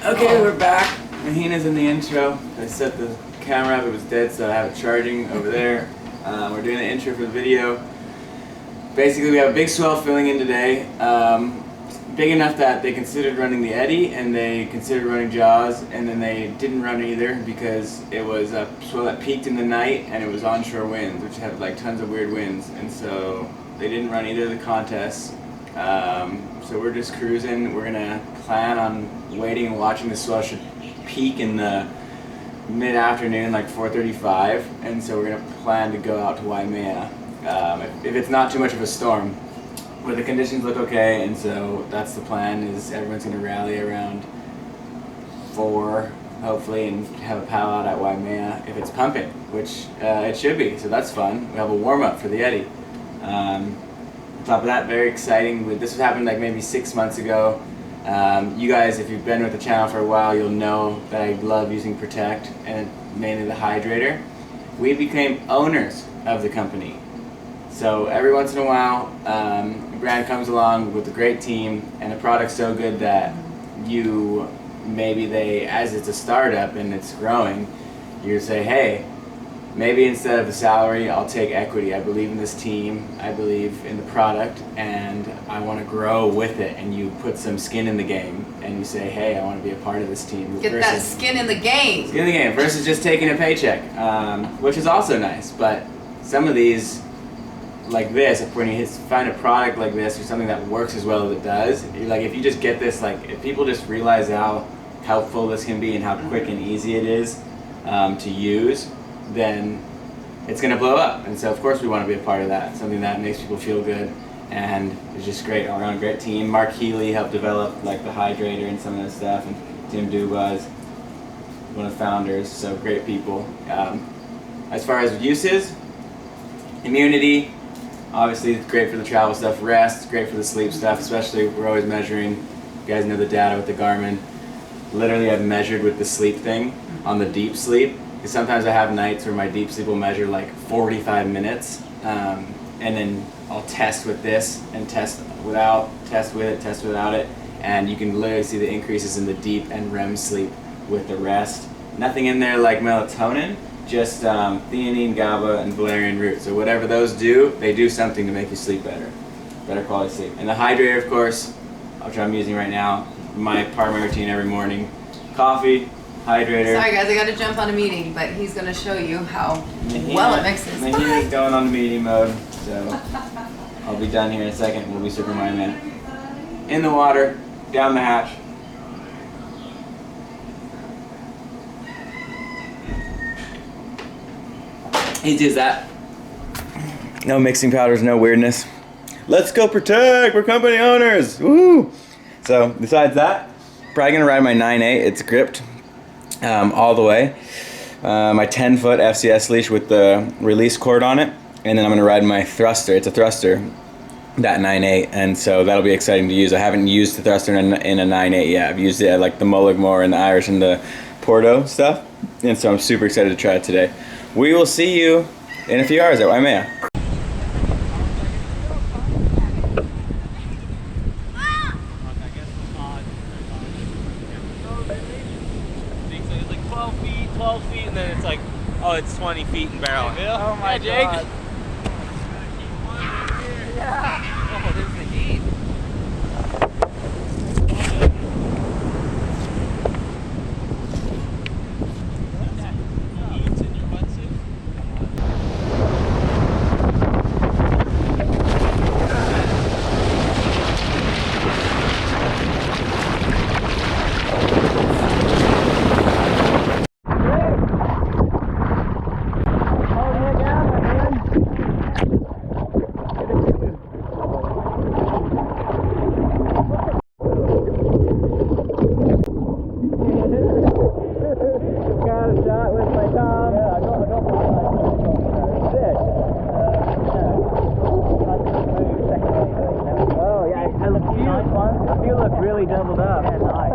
Okay, we're back. Mahina's in the intro. I set the camera up, it was dead, so I have it charging over there. We're doing the intro for the video. Basically, we have a big swell filling in today. Big enough that they considered running the eddy and they considered running jaws, and then they didn't run either because it was a swell that peaked in the night and it was onshore winds, which have like tons of weird winds, and so they didn't run either of the contests. So we're just cruising. We're gonna plan on waiting and watching the swell should peak in the mid-afternoon, like 4:35, and so we're gonna plan to go out to Waimea if it's not too much of a storm. But the conditions look okay, and so that's the plan. Is everyone's gonna rally around 4, hopefully, and have a paddle out at Waimea if it's pumping, which it should be. So that's fun. We have a warm-up for the eddy. On top of that, very exciting. This happened like maybe 6 months ago. You guys, if you've been with the channel for a while, you'll know that I love using Protect, and mainly the hydrator. We became owners of the company. So every once in a while, a brand comes along with a great team and a product's so good that as it's a startup and it's growing, you say, hey, maybe instead of a salary, I'll take equity. I believe in this team, I believe in the product, and I want to grow with it. And you put some skin in the game, and you say, hey, I want to be a part of this team. Get that skin in the game. Skin in the game versus just taking a paycheck, which is also nice. But some of these, like this, when you find a product like this or something that works as well as it does, you're like, if you just get this, like if people just realize how helpful this can be and how quick and easy it is to use, then it's going to blow up. And so of course we want to be a part of that, something that makes people feel good, and it's just great. We're on a great team. Mark Healy helped develop like the hydrator and some of that stuff, and Tim Duba is one of the founders, so great people. As far as uses, immunity, obviously it's great for the travel stuff. Rest, great for the sleep stuff, especially we're always measuring. You guys know the data with the Garmin. Literally I've measured with the sleep thing on the deep sleep. Because sometimes I have nights where my deep sleep will measure like 45 minutes, and then I'll test with this and test without, test with it, test without it, and you can literally see the increases in the deep and REM sleep with the rest. Nothing in there like melatonin, just theanine, GABA, and valerian root. So whatever those do, they do something to make you sleep better quality sleep. And the hydrator, of course, which I'm using right now, my part of my routine every morning, coffee, hydrator. Sorry guys, I gotta jump on a meeting, but he's gonna show you how well it mixes. Mahina's going on the meeting mode, so I'll be done here in a second. We'll be super Waimea. In the water, down the hatch. Easy as that. No mixing powders, no weirdness. Let's go Protect, we're company owners, woo! So besides that, probably gonna ride my 9.8, it's gripped. All the way. My 10-foot FCS leash with the release cord on it, and then I'm going to ride my thruster. It's a thruster, that 9.8, and so that'll be exciting to use. I haven't used the thruster in a 9.8 yet. I've used it at like the Mulligmore and the Irish and the Porto stuff, and so I'm super excited to try it today. We will see you in a few hours at Waimea. So it's like 12 feet, and then it's like, oh, it's 20 feet in barrel. Oh my God. Yeah. Oh, this is the heat. Really doubled up. Yeah, nice.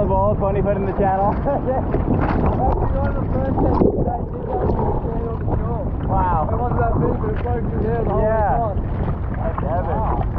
the bowl, 20 foot in the channel. Wow. It wasn't that big, but it flowed through here the whole way across. That's heavy.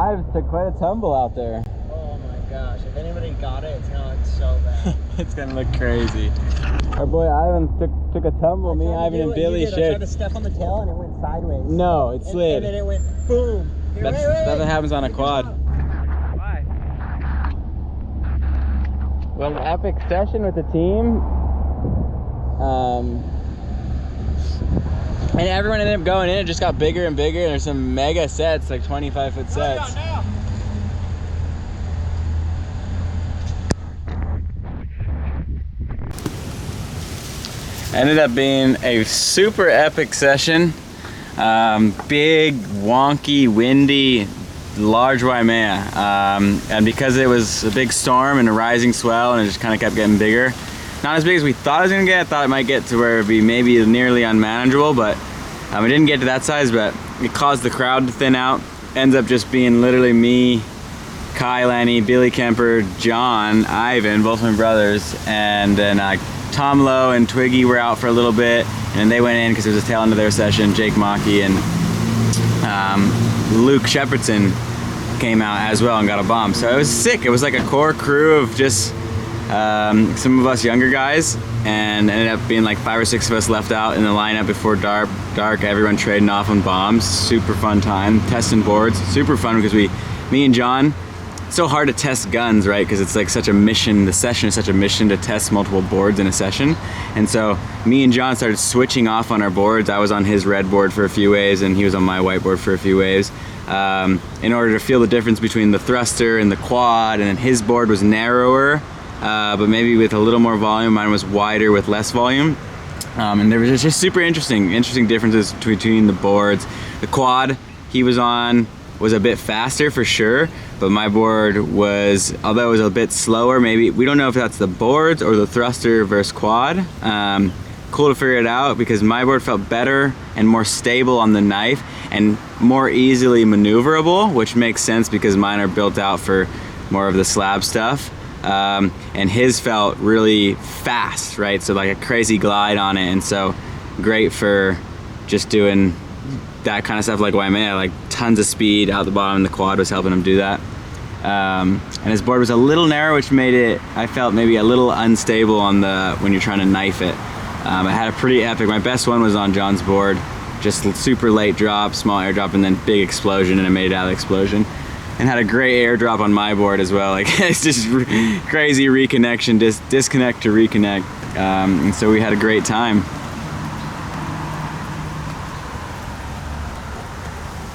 Ives took quite a tumble out there. Oh my gosh, if anybody got it, it's gonna look so bad. It's gonna look crazy. Our boy Ivan took a tumble. Me, Ivan, and Billy I tried shared. to step on the tail and it went sideways. No, it slid. And then it went boom. That's what happens on a quad. Bye. Well, an epic session with the team. And everyone ended up going in. It just got bigger and bigger. And there's some mega sets, like 25-foot sets. Ended up being a super epic session. Big, wonky, windy, large Waimea. And because it was a big storm and a rising swell and it just kind of kept getting bigger. Not as big as we thought it was gonna get. I thought it might get to where it'd be maybe nearly unmanageable, but it didn't get to that size, but it caused the crowd to thin out. Ends up just being literally me, Kai, Lenny, Billy Kemper, John, Ivan, both my brothers, and then Tom Lowe and Twiggy were out for a little bit, and they went in because it was the tail end of their session. Jake Maki and Luke Shepherdson came out as well and got a bomb. So it was sick. It was like a core crew of just some of us younger guys, and ended up being like 5 or 6 of us left out in the lineup before dark. Everyone trading off on bombs. Super fun time. Testing boards. Super fun because me and John, it's so hard to test guns, right? Because it's like such a mission. The session is such a mission to test multiple boards in a session. And so me and John started switching off on our boards. I was on his red board for a few waves and he was on my white board for a few waves. In order to feel the difference between the thruster and the quad, and then his board was narrower, but maybe with a little more volume. Mine was wider with less volume. And there was just super interesting differences between the boards. The quad he was on was a bit faster for sure, but my board was, although it was a bit slower, maybe, we don't know if that's the boards or the thruster versus quad. Cool to figure it out because my board felt better and more stable on the knife and more easily maneuverable, which makes sense because mine are built out for more of the slab stuff. And his felt really fast, right? So like a crazy glide on it, and so great for just doing that kind of stuff like Waimea, like tons of speed out the bottom, and the quad was helping him do that. And his board was a little narrow, which made it, I felt, maybe a little unstable on when you're trying to knife it. I had a pretty epic, my best one was on John's board, just super late drop, small airdrop, and then big explosion, and I made it out of the explosion. And had a great airdrop on my board as well. Like it's just crazy reconnection, disconnect to reconnect. And so we had a great time.